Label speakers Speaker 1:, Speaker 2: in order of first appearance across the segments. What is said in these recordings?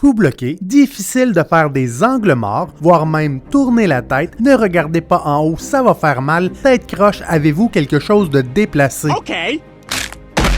Speaker 1: Cou bloqué, difficile de faire des angles morts, voire même tourner la tête, ne regardez pas en haut, ça va faire mal, tête croche, avez-vous quelque chose de déplacé?
Speaker 2: OK.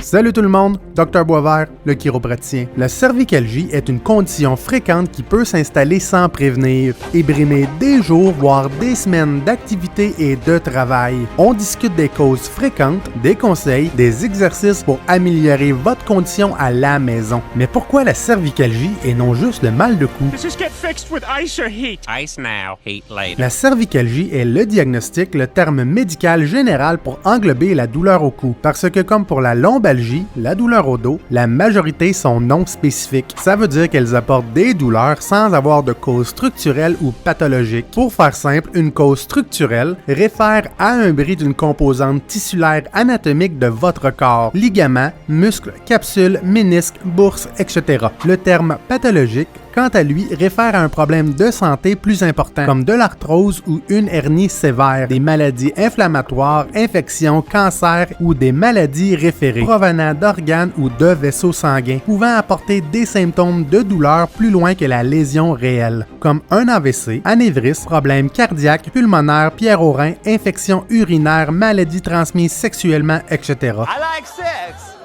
Speaker 1: Salut tout le monde, Dr Boisvert, le chiropraticien. La cervicalgie est une condition fréquente qui peut s'installer sans prévenir et brimer des jours, voire des semaines d'activité et de travail. On discute des causes fréquentes, des conseils, des exercices pour améliorer votre condition à la maison. Mais pourquoi la cervicalgie et non juste le mal de cou?
Speaker 2: Does this get fixed with ice or heat?
Speaker 3: Ice now, heat later.
Speaker 1: La cervicalgie est le diagnostic, le terme médical général pour englober la douleur au cou. Parce que comme pour la lombalgie, la douleur au dos, la majorité sont non spécifiques. Ça veut dire qu'elles apportent des douleurs sans avoir de cause structurelle ou pathologique. Pour faire simple, une cause structurelle réfère à un bris d'une composante tissulaire anatomique de votre corps, ligaments, muscles, capsules, ménisques, bourses, etc. Le terme pathologique, quant à lui, réfère à un problème de santé plus important, comme de l'arthrose ou une hernie sévère, des maladies inflammatoires, infections, cancers ou des maladies référées, provenant d'organes ou de vaisseaux sanguins, pouvant apporter des symptômes de douleur plus loin que la lésion réelle, comme un AVC, anévrisme, problème cardiaque, pulmonaire, pierre au rein, infection urinaire, maladie transmise sexuellement, etc.
Speaker 3: I like sex.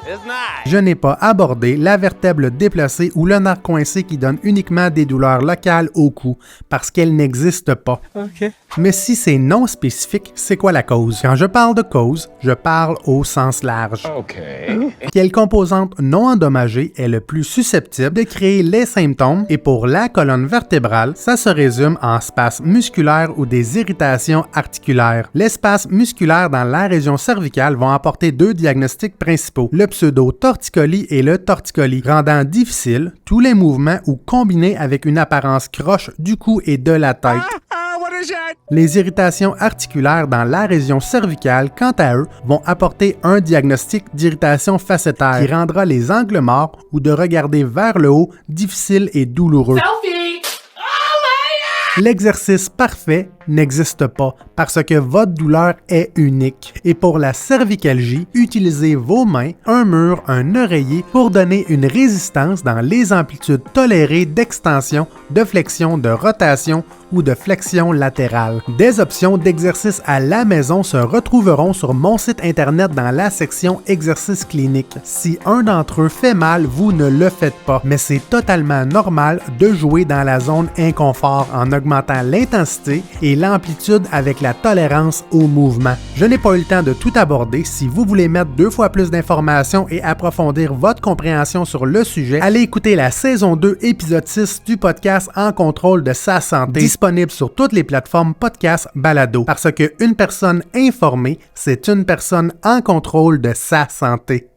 Speaker 3: It's nice.
Speaker 1: Je n'ai pas abordé la vertèbre déplacée ou le nerf coincé qui donne uniquement des douleurs locales au cou, parce qu'elle n'existe pas.
Speaker 3: OK.
Speaker 1: Mais si c'est non spécifique, c'est quoi la cause? Quand je parle de cause, je parle au sens large.
Speaker 3: OK.
Speaker 1: Quelle composante non endommagée est le plus susceptible de créer les symptômes? Et pour la colonne vertébrale, ça se résume en spasmes musculaires ou des irritations articulaires. Les spasmes musculaires dans la région cervicale vont apporter deux diagnostics principaux, le pseudo-torticolis et le torticolis, rendant difficile tous les mouvements ou combinés avec une apparence croche du cou et de la tête.
Speaker 2: What is that?
Speaker 1: Les irritations articulaires dans la région cervicale, quant à eux, vont apporter un diagnostic d'irritation facétaire qui rendra les angles morts ou de regarder vers le haut difficile et douloureux.
Speaker 2: Selfie! Oh
Speaker 1: L'exercice parfait n'existe pas parce que votre douleur est unique. Et pour la cervicalgie, utilisez vos mains, un mur, un oreiller pour donner une résistance dans les amplitudes tolérées d'extension, de flexion, de rotation ou de flexion latérale. Des options d'exercice à la maison se retrouveront sur mon site internet dans la section exercices cliniques. Si un d'entre eux fait mal, vous ne le faites pas, mais c'est totalement normal de jouer dans la zone inconfort en augmentant l'intensité et l'amplitude avec la tolérance au mouvement. Je n'ai pas eu le temps de tout aborder. Si vous voulez mettre 2 fois plus d'informations et approfondir votre compréhension sur le sujet, allez écouter la saison 2, épisode 6 du podcast En contrôle de sa santé, disponible sur toutes les plateformes podcast balado. Parce qu'une personne informée, c'est une personne en contrôle de sa santé.